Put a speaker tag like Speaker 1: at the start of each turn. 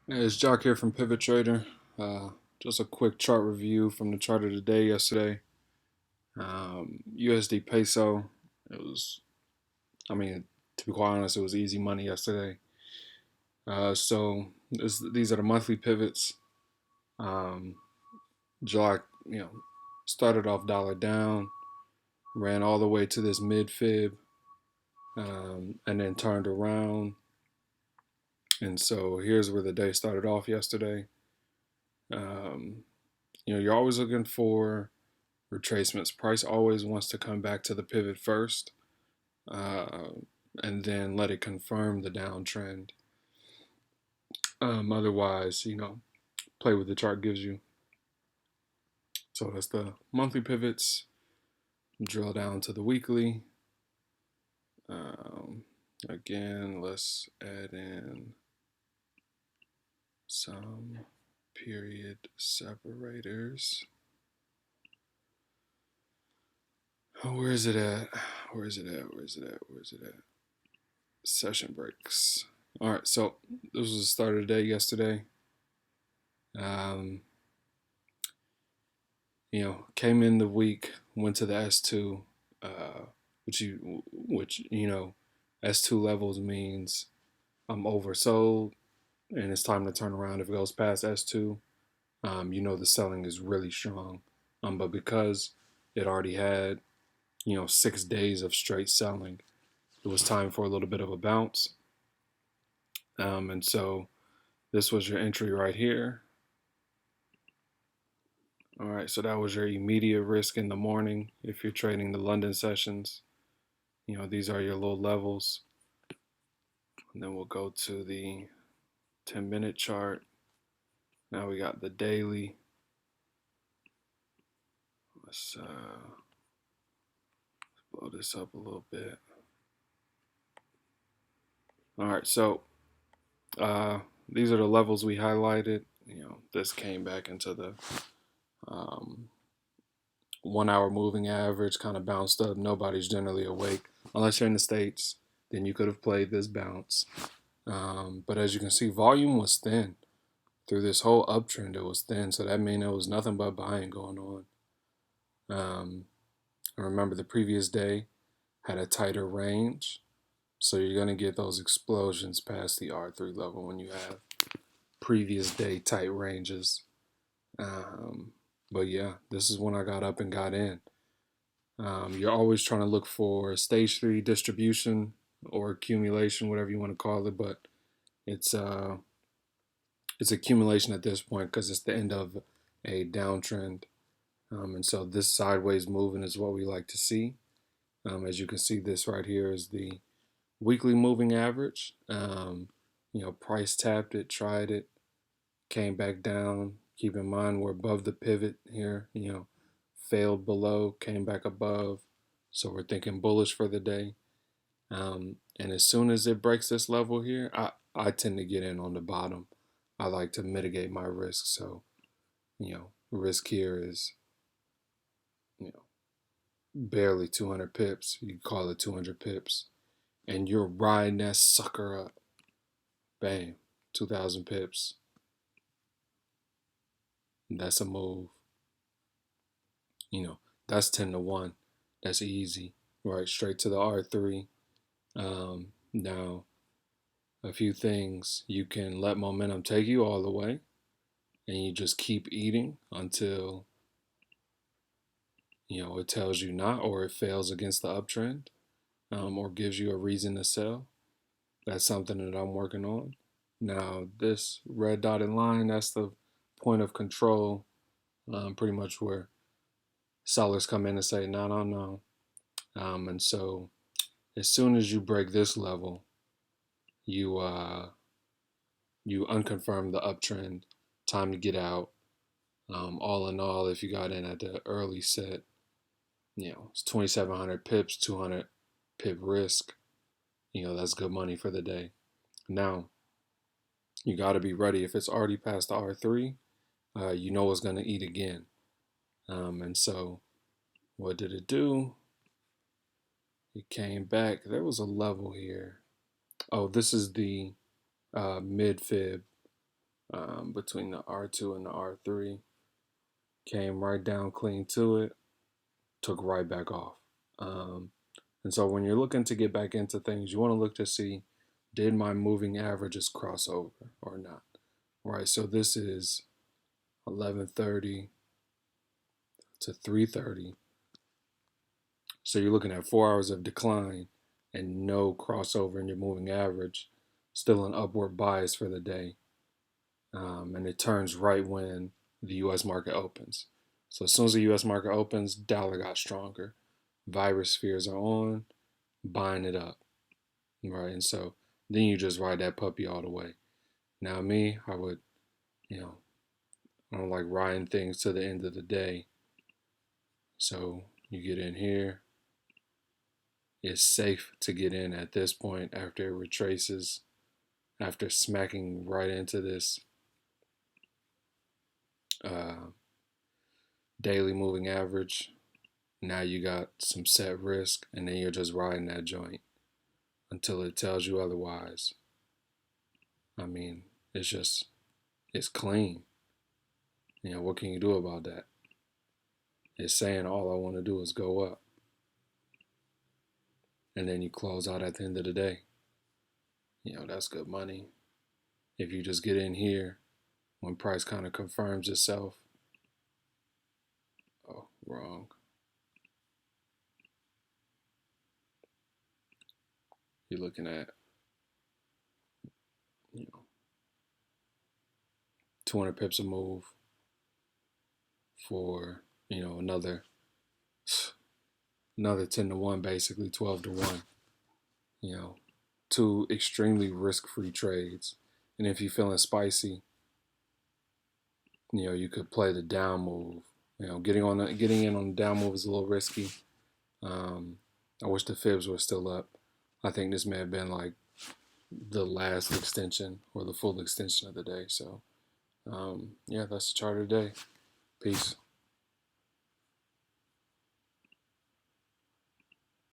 Speaker 1: Hey, it's Jock here from Pivot Trader. Just a quick chart review from the chart of the day yesterday. USD peso. It was, I mean, to be quite honest, it was easy money yesterday. These are the monthly pivots. Um, July, you know, started off dollar down, ran all the way to this mid fib, and then turned around. And so here's where the day started off yesterday. Um, you're always looking for retracements. Price always wants to come back to the pivot first, uh, and then let it confirm the downtrend. Otherwise, play what the chart gives you. So that's the monthly pivots. Drill down to the weekly. Um, Again, let's add in some period separators. Oh, where is it at? Where is it at? Where is it at? Where is it at? Session breaks. All right, so this was the start of the day yesterday. Um, Came in the week, went to the S2, which S2 levels means I'm oversold and it's time to turn around. If it goes past S2, the selling is really strong. But because it already had 6 days of straight selling, it was time for a little bit of a bounce. And so this was your entry right here. All right, so that was your immediate risk in the morning if you're trading the London sessions. These are your low levels. And then we'll go to the 10-minute chart. Now we got the daily. Let's blow this up a little bit. All right, so these are the levels we highlighted. This came back into the um, 1 hour moving average, kind of bounced up. Nobody's generally awake unless you're in the States. Then you could have played this bounce. But as you can see, volume was thin. Through this whole uptrend, it was thin. So that means it was nothing but buying going on. I remember the previous day had a tighter range. So you're going to get those explosions past the R3 level when you have previous day tight ranges. But yeah, this is when I got up and got in. You're always trying to look for stage 3 distribution or accumulation, whatever you want to call it, but it's accumulation at this point because it's the end of a downtrend. And so this sideways moving is what we like to see. As you can see, this right here is the weekly moving average. Price tapped it, tried it, came back down. Keep in mind we're above the pivot here. Failed below, came back above. So we're thinking bullish for the day. And as soon as it breaks this level here, I tend to get in on the bottom. I like to mitigate my risk. So, risk here is, barely 200 pips. You call it 200 pips. And you're riding that sucker up. Bam, 2,000 pips. That's a move. That's 10 to 1. That's easy. Right, straight to the R3. Now, a few things. You can let momentum take you all the way, and you just keep eating until it tells you not, or it fails against the uptrend, or gives you a reason to sell. That's something that I'm working on. Now, this red dotted line, that's the point of control, pretty much where sellers come in and say, no, no, no. And so as soon as you break this level, you unconfirm the uptrend, time to get out. All in all, if you got in at the early set, it's 2,700 pips, 200 pip risk. That's good money for the day. Now, you got to be ready. If it's already past the R3, it's going to eat again. And so what did it do? It came back. There was a level here. Oh, this is the mid fib. between the R2 and the R3. Came right down clean to it, took right back off. And so when you're looking to get back into things, you want to look to see, did my moving averages cross over or not? Right, so this is 11:30 to 3:30. So you're looking at 4 hours of decline and no crossover in your moving average, still an upward bias for the day. And it turns right when the U.S. market opens. So as soon as the U.S. market opens, dollar got stronger. Virus fears are on, buying it up, right? And so then you just ride that puppy all the way. Now me, I would, I don't like riding things to the end of the day. So you get in here. It's safe to get in at this point after it retraces, after smacking right into this daily moving average. Now you got some set risk, and then you're just riding that joint until it tells you otherwise. I mean, it's clean. What can you do about that? It's saying all I want to do is go up. And then you close out at the end of the day. That's good money. If you just get in here when price kind of confirms itself. Oh, wrong. You're looking at, 200 pips a move for, another 10 to 1, basically 12 to 1. Two extremely risk-free trades. And if you're feeling spicy, you could play the down move. Getting in on the down move is a little risky. I wish the fibs were still up. I think this may have been like the last extension or the full extension of the day. So, yeah, that's the chart of the day. Peace.